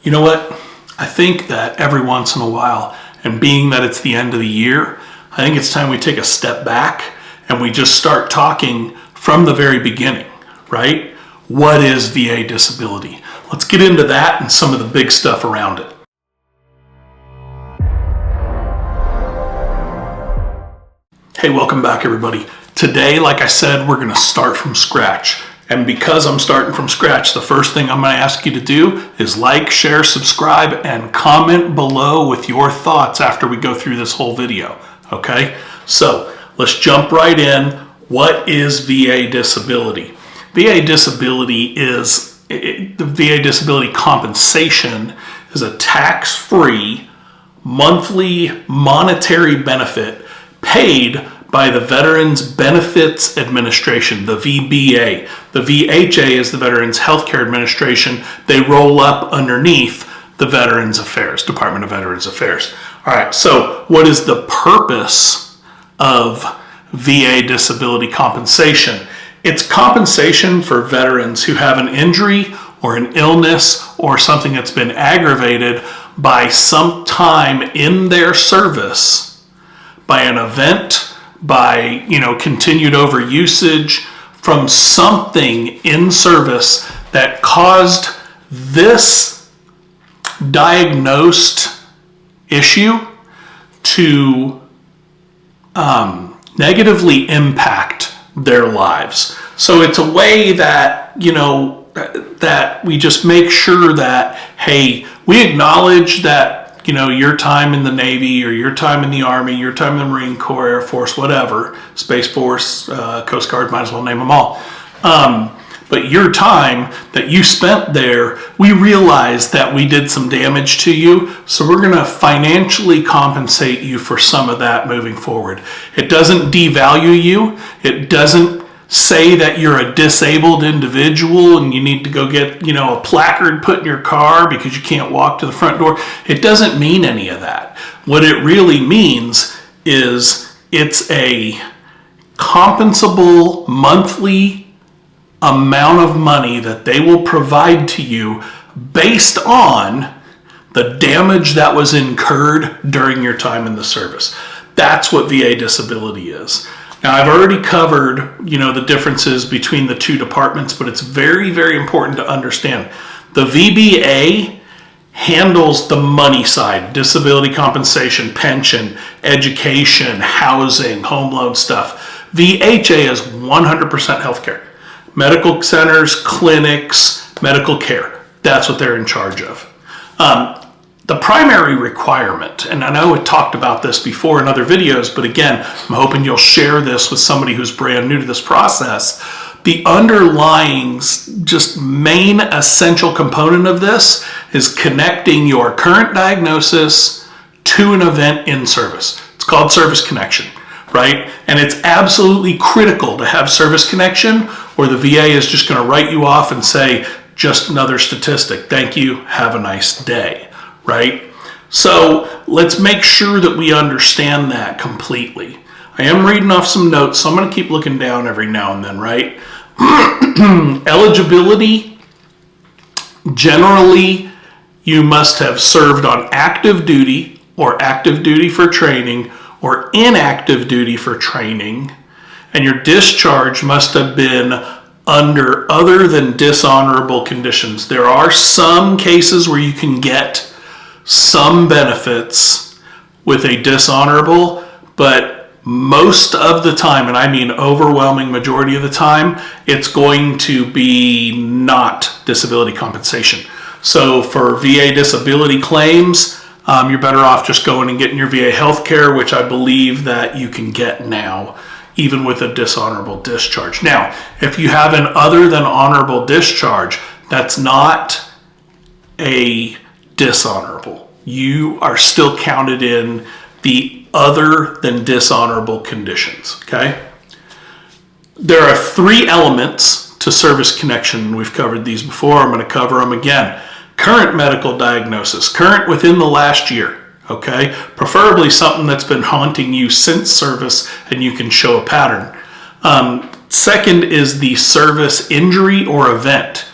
You know what? I think that every once in a while, and being that it's the end of the year, I think it's time we take a step back and we just start talking from the very beginning, right? What is VA disability? Let's get into that and some of the big stuff around it. Hey, welcome back everybody. Today, like I said, we're gonna start from scratch. And because I'm starting from scratch, the first thing I'm gonna ask you to do is like, share, subscribe, and comment below with your thoughts after we go through this whole video, okay? So let's jump right in. What is VA disability? VA disability is, the VA disability compensation is a tax-free monthly monetary benefit paid by the Veterans Benefits Administration, the VBA. The VHA is the Veterans Healthcare Administration. They roll up underneath the Veterans Affairs, Department of Veterans Affairs. All right, so what is the purpose of VA disability compensation? It's compensation for veterans who have an injury or an illness or something that's been aggravated by some time in their service, by an event, by continued overusage from something in service that caused this diagnosed issue to negatively impact their lives. So it's a way that that we just make sure that, hey, we acknowledge that your time in the Navy or your time in the Army, your time in the Marine Corps, Air Force, whatever, Space Force, Coast Guard, might as well name them all. But your time that you spent there, we realize that we did some damage to you, so we're gonna financially compensate you for some of that moving forward. It doesn't devalue you. It doesn't say that you're a disabled individual and you need to go get a placard put in your car because you can't walk to the front door. It doesn't mean any of that. What it really means is it's a compensable monthly amount of money that they will provide to you based on the damage that was incurred during your time in the service. That's what VA disability is. Now, I've already covered, the differences between the two departments, but it's very, very important to understand. The VBA handles the money side, disability compensation, pension, education, housing, home loan stuff. VHA is 100% healthcare. Medical centers, clinics, medical care. That's what they're in charge of. The primary requirement, and I know we talked about this before in other videos, but again, I'm hoping you'll share this with somebody who's brand new to this process. The underlying, just main essential component of this is connecting your current diagnosis to an event in service. It's called service connection, right? And it's absolutely critical to have service connection, or the VA is just going to write you off and say, just another statistic. Thank you. Have a nice day. Right? So let's make sure that we understand that completely. I am reading off some notes, so I'm going to keep looking down every now and then, right? Eligibility, generally, you must have served on active duty or active duty for training or inactive duty for training, and your discharge must have been under other than dishonorable conditions. There are some cases where you can get some benefits with a dishonorable, but most of the time, and I mean overwhelming majority of the time, it's going to be not disability compensation. So for VA disability claims, you're better off just going and getting your VA healthcare, which I believe that you can get now, even with a dishonorable discharge. Now, if you have an other than honorable discharge, that's not a dishonorable. You are still counted in the other than dishonorable conditions, okay? There are 3 elements to service connection. We've covered these before. I'm going to cover them again. Current medical diagnosis, current within the last year, okay? Preferably something that's been haunting you since service and you can show a pattern. Second is the service injury or event,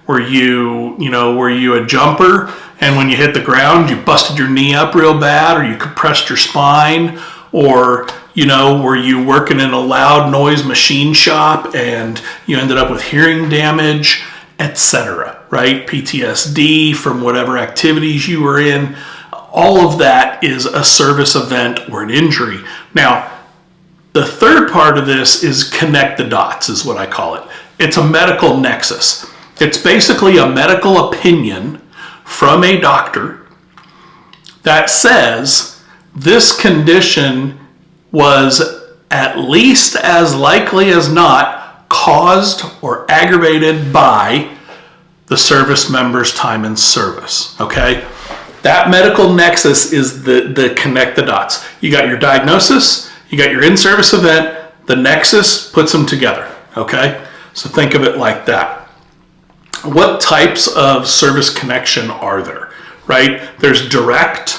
Were you a jumper, and when you hit the ground, you busted your knee up real bad, or you compressed your spine, or were you working in a loud noise machine shop and you ended up with hearing damage, etc., right? PTSD from whatever activities you were in. All of that is a service event or an injury. Now, the third part of this is connect the dots, is what I call it. It's a medical nexus. It's basically a medical opinion from a doctor that says this condition was at least as likely as not caused or aggravated by the service member's time in service, okay? That medical nexus is the connect the dots. You got your diagnosis, you got your in-service event, the nexus puts them together, okay? So think of it like that. What types of service connection are there, right? There's direct,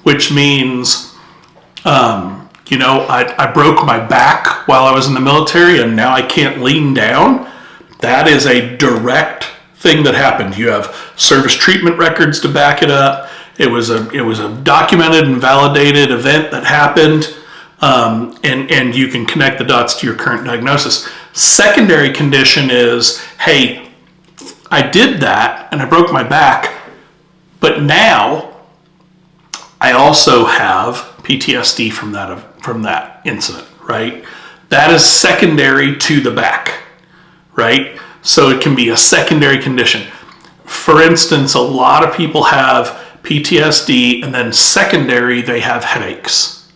which means, I broke my back while I was in the military and now I can't lean down. That is a direct thing that happened. You have service treatment records to back it up. It was a documented and validated event that happened, and you can connect the dots to your current diagnosis. Secondary condition is, hey, I did that and I broke my back, but now I also have PTSD from that incident, right? That is secondary to the back, right? So it can be a secondary condition. For instance, a lot of people have PTSD and then secondary, they have headaches.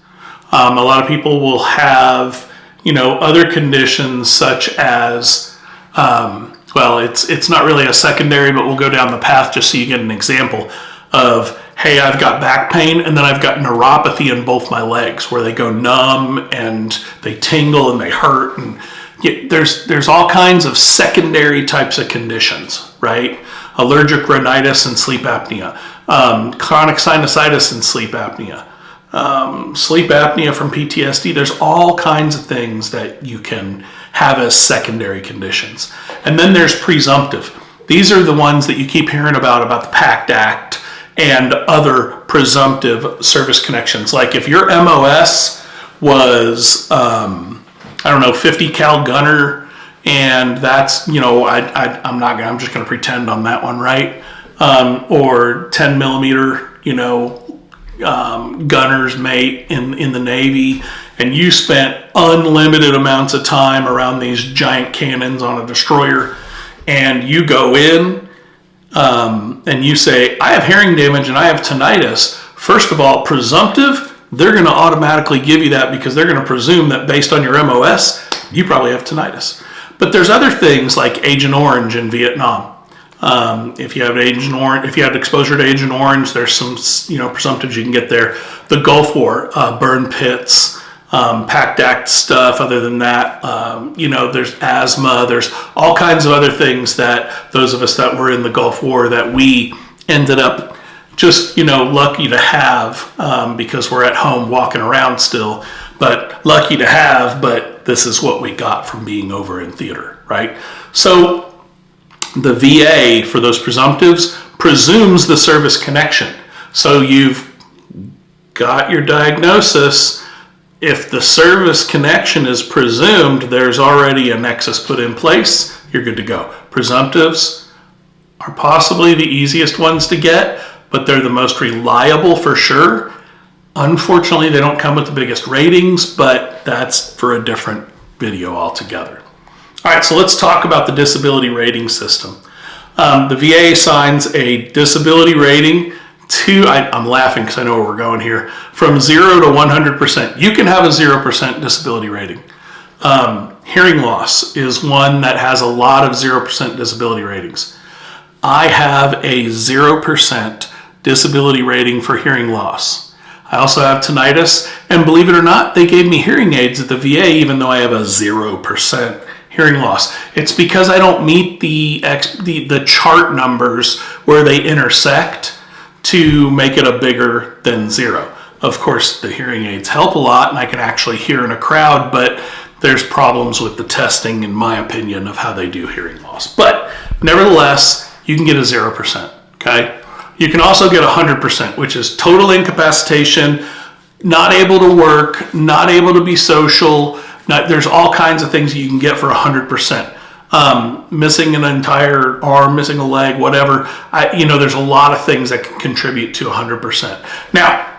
A lot of people will have, other conditions such as, it's not really a secondary, but we'll go down the path just so you get an example of, hey, I've got back pain and then I've got neuropathy in both my legs where they go numb and they tingle and they hurt. And there's all kinds of secondary types of conditions, right? Allergic rhinitis and sleep apnea, chronic sinusitis and sleep apnea, sleep apnea from PTSD. There's all kinds of things that you can have as secondary conditions. And then there's presumptive. These are the ones that you keep hearing about the PACT Act and other presumptive service connections. Like if your MOS was, 50 cal gunner, and that's, I'm just going to pretend on that one, right? Or 10 millimeter, gunner's mate in the Navy, and you spent unlimited amounts of time around these giant cannons on a destroyer, and you go in and you say, I have hearing damage and I have tinnitus. First of all, presumptive, they're going to automatically give you that because they're going to presume that based on your MOS, you probably have tinnitus. But there's other things like Agent Orange in Vietnam. If you have if you had exposure to Agent Orange, there's some presumptives you can get there. The Gulf War, burn pits, PACT Act stuff. Other than that, there's asthma. There's all kinds of other things that those of us that were in the Gulf War that we ended up just lucky to have because we're at home walking around still, but lucky to have. But this is what we got from being over in theater, right? So the VA for those presumptives presumes the service connection. So you've got your diagnosis. If the service connection is presumed, there's already a nexus put in place, you're good to go. Presumptives are possibly the easiest ones to get, but they're the most reliable for sure. Unfortunately, they don't come with the biggest ratings, but that's for a different video altogether. All right, so let's talk about the disability rating system. The VA assigns a disability rating to, I'm laughing because I know where we're going here, from 0 to 100%. You can have a 0% disability rating. Hearing loss is one that has a lot of 0% disability ratings. I have a 0% disability rating for hearing loss. I also have tinnitus, and believe it or not, they gave me hearing aids at the VA even though I have a 0% hearing loss. It's because I don't meet the chart numbers where they intersect to make it a bigger than 0. Of course, the hearing aids help a lot and I can actually hear in a crowd, but there's problems with the testing, in my opinion, of how they do hearing loss. But nevertheless, you can get a 0%, okay? You can also get 100%, which is total incapacitation, not able to work, not able to be social. There's all kinds of things you can get for 100%. Missing an entire arm, missing a leg, whatever. There's a lot of things that can contribute to 100%. Now,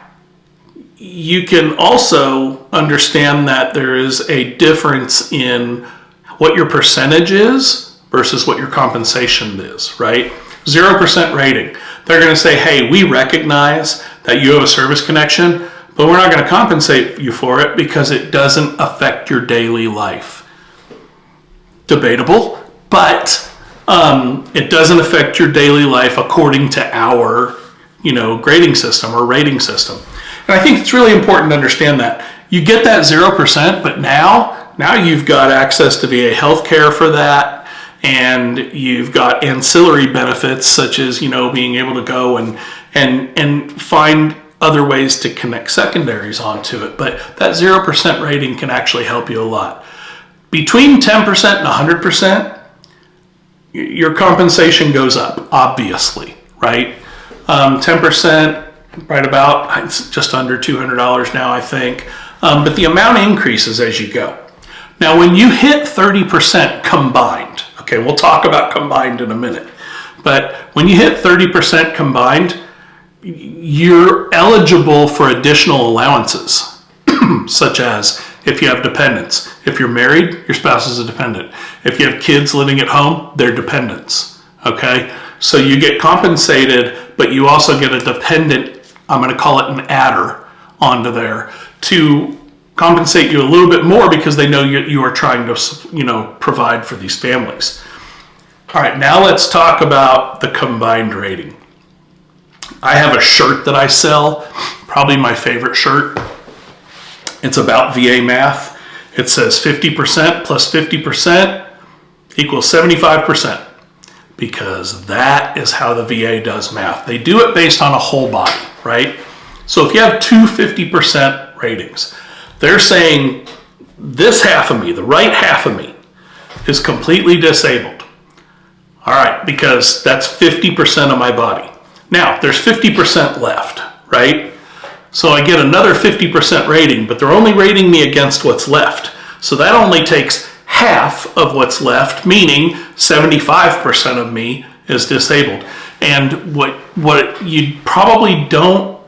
you can also understand that there is a difference in what your percentage is versus what your compensation is, right? 0% rating. They're going to say, hey, we recognize that you have a service connection, but we're not going to compensate you for it because it doesn't affect your daily life. Debatable, but it doesn't affect your daily life according to our, grading system or rating system. And I think it's really important to understand that. You get that 0%, but now you've got access to VA healthcare for that, and you've got ancillary benefits such as, being able to go and find other ways to connect secondaries onto it. But that 0% rating can actually help you a lot. Between 10% and 100%, your compensation goes up, obviously, right? 10%, right about, it's just under $200 now, I think. But the amount increases as you go. Now, when you hit 30% combined, okay, we'll talk about combined in a minute, but when you hit 30% combined, you're eligible for additional allowances, such as if you have dependents. If you're married, your spouse is a dependent. If you have kids living at home, they're dependents, okay? So you get compensated, but you also get a dependent, I'm going to call it an adder, onto there to compensate you a little bit more because they know you are trying to, provide for these families. All right, now let's talk about the combined rating. I have a shirt that I sell, probably my favorite shirt. It's about VA math. It says 50% plus 50% equals 75%, because that is how the VA does math. They do it based on a whole body, right? So if you have two 50% ratings, they're saying this half of me, the right half of me, is completely disabled. All right, because that's 50% of my body. Now, there's 50% left, right? So I get another 50% rating, but they're only rating me against what's left. So that only takes half of what's left, meaning 75% of me is disabled. And what you probably don't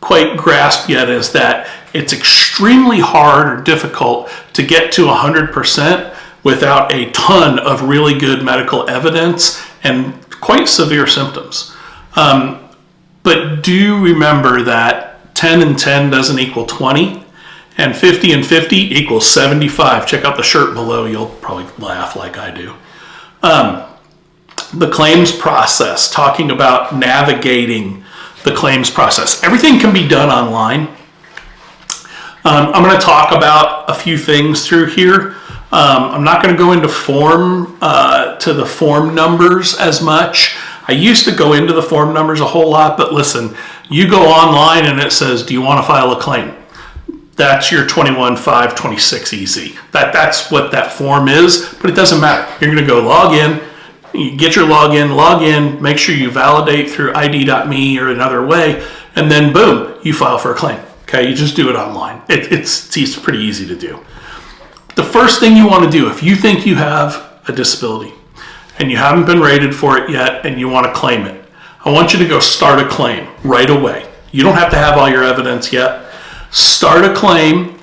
quite grasp yet is that it's extremely hard or difficult to get to 100% without a ton of really good medical evidence and quite severe symptoms. But do remember that 10 and 10 doesn't equal 20, and 50 and 50 equals 75. Check out the shirt below. You'll probably laugh like I do. The claims process, talking about navigating the claims process. Everything can be done online. I'm going to talk about a few things through here. I'm not going to go into the form numbers as much. I used to go into the form numbers a whole lot, but listen, you go online and it says, do you want to file a claim? That's your 21-5-26 EZ. That's what that form is, but it doesn't matter. You're going to go log in, you get your log in, make sure you validate through ID.me or another way, and then boom, you file for a claim. Okay, you just do it online. It's pretty easy to do. The first thing you want to do, if you think you have a disability and you haven't been rated for it yet and you want to claim it, I want you to go start a claim right away. You don't have to have all your evidence yet. Start a claim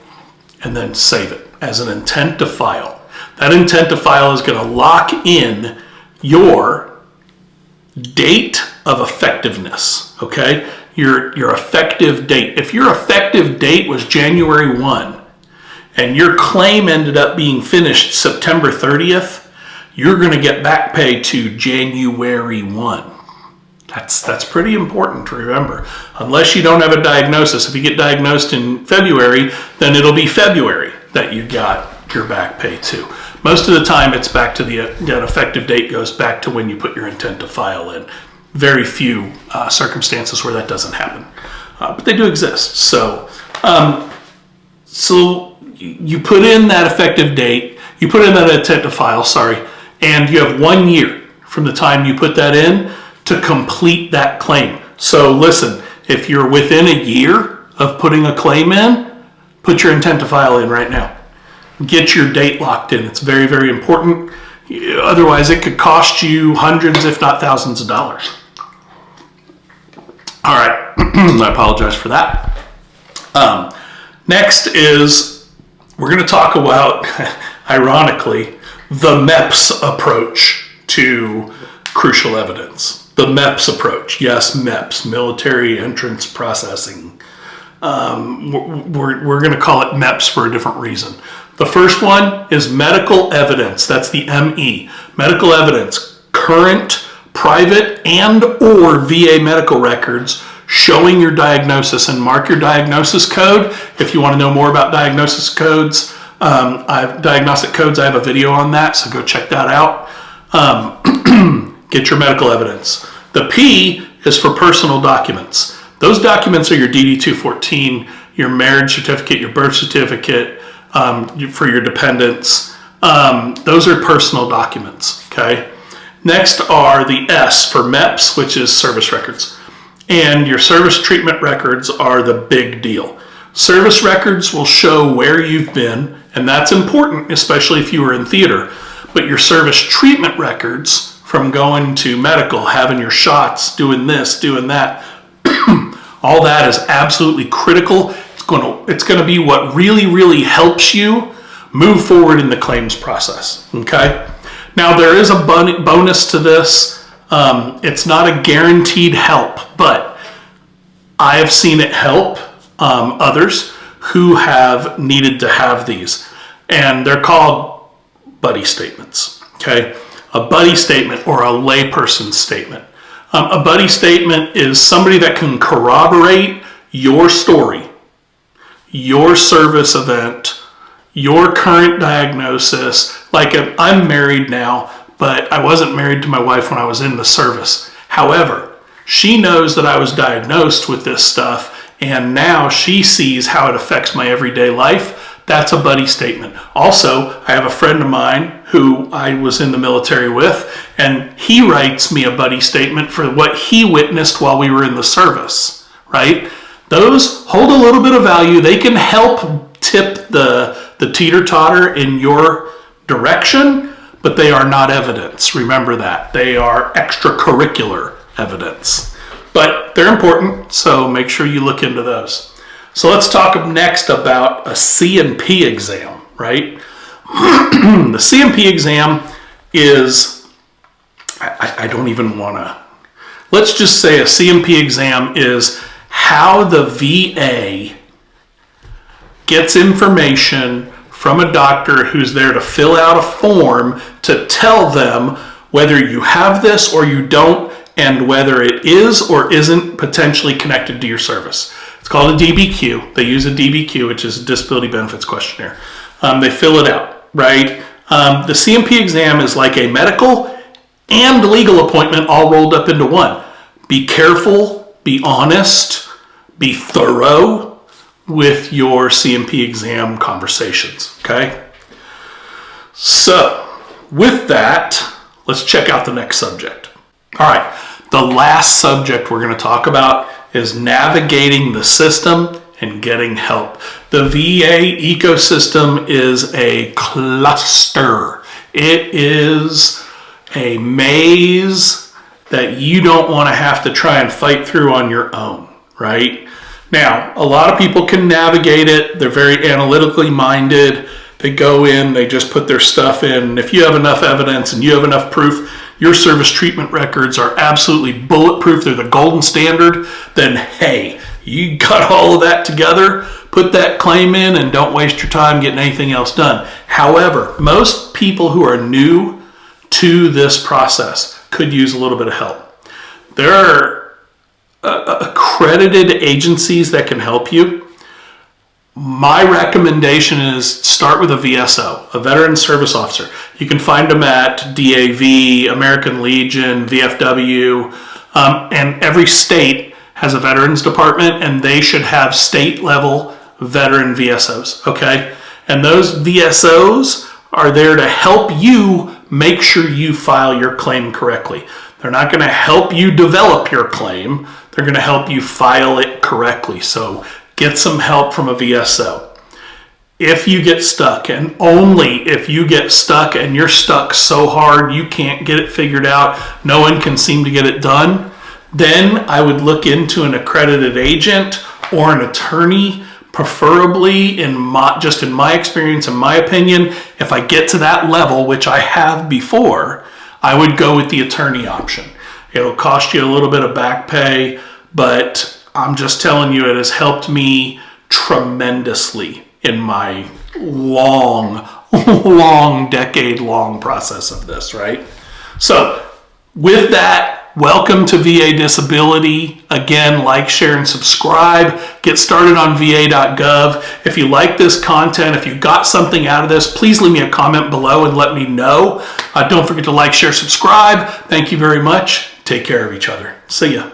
and then save it as an intent to file. That intent to file is going to lock in your date of effectiveness, okay? Your effective date. If your effective date was January 1 and your claim ended up being finished September 30th, you're going to get back pay to January 1. That's pretty important to remember. Unless you don't have a diagnosis. If you get diagnosed in February, then it'll be February that you got your back pay to. Most of the time, it's back to that effective date goes back to when you put your intent to file in. Very few circumstances where that doesn't happen, but they do exist. So you put in that effective date, you put in that intent to file, and you have 1 year from the time you put that in to complete that claim. So listen, if you're within a year of putting a claim in, put your intent to file in right now. Get your date locked in. It's very, very important. Otherwise, it could cost you hundreds, if not thousands of dollars. All right, I apologize for that. Next is, we're going to talk about, ironically, the MEPS approach to crucial evidence. The MEPS approach. Yes, MEPS, Military Entrance Processing. We're going to call it MEPS for a different reason. The first one is medical evidence. That's the ME. Medical evidence. Current, private, and or VA medical records showing your diagnosis, and mark your diagnosis code. If you want to know more about diagnosis codes, diagnostic codes, I have a video on that, so go check that out. Get your medical evidence. The P is for personal documents. Those documents are your DD-214, your marriage certificate, your birth certificate, for your dependents. Those are personal documents, okay? Next are the S for MEPS, which is service records. And your service treatment records are the big deal. Service records will show where you've been, and that's important, especially if you were in theater. But your service treatment records, from going to medical, having your shots, doing this, doing that, all that is absolutely critical. It's going to be what really, really helps you move forward in the claims process, okay? Now, there is a bonus to this. It's not a guaranteed help, but I have seen it help others who have needed to have these. And they're called buddy statements, okay? A buddy statement or a layperson statement. A buddy statement is somebody that can corroborate your story, your service event, your current diagnosis. Like, I'm married now, but I wasn't married to my wife when I was in the service. However, she knows that I was diagnosed with this stuff, and now she sees how it affects my everyday life. That's a buddy statement. Also, I have a friend of mine who I was in the military with, and he writes me a buddy statement for what he witnessed while we were in the service, right? Those hold a little bit of value. They can help tip the teeter-totter in your direction, but they are not evidence. Remember that. They are extracurricular evidence. But they're important, so make sure you look into those. So let's talk next about a C&P exam, right? The C&P exam is, I don't even want to, let's just say a C&P exam is how the VA gets information from a doctor who's there to fill out a form to tell them whether you have this or you don't, and whether it is or isn't potentially connected to your service. It's called a DBQ. They use a DBQ, which is a disability benefits questionnaire. They fill it out, right? The C&P exam is like a medical and legal appointment all rolled up into one. Be careful, be honest, be thorough with your C&P exam conversations, okay? So, with that, let's check out the next subject. All right, the last subject we're going to talk about is navigating the system and getting help. The VA ecosystem is a cluster. It is a maze that you don't want to have to try and fight through on your own, right? Now, a lot of people can navigate it. They're very analytically minded. They go in, they just put their stuff in. If you have enough evidence and you have enough proof, your service treatment records are absolutely bulletproof, they're the golden standard, then hey, you got all of that together, put that claim in, and don't waste your time getting anything else done. However, most people who are new to this process could use a little bit of help. There are accredited agencies that can help you. My recommendation is start with a VSO, a Veteran Service Officer. You can find them at DAV, American Legion, VFW, and every state has a Veterans Department, and they should have state-level veteran VSOs, okay? And those VSOs are there to help you make sure you file your claim correctly. They're not going to help you develop your claim. They're going to help you file it correctly. So get some help from a VSO. If you get stuck, and only if you get stuck and you're stuck so hard you can't get it figured out, no one can seem to get it done, then I would look into an accredited agent or an attorney, preferably in my experience, in my opinion. If I get to that level, which I have before, I would go with the attorney option. It'll cost you a little bit of back pay, but I'm just telling you, it has helped me tremendously in my long, decade-long process of this, right? So with that, welcome to VA Disability. Again, like, share, and subscribe. Get started on va.gov. If you like this content, if you got something out of this, please leave me a comment below and let me know. Don't forget to like, share, subscribe. Thank you very much. Take care of each other. See ya.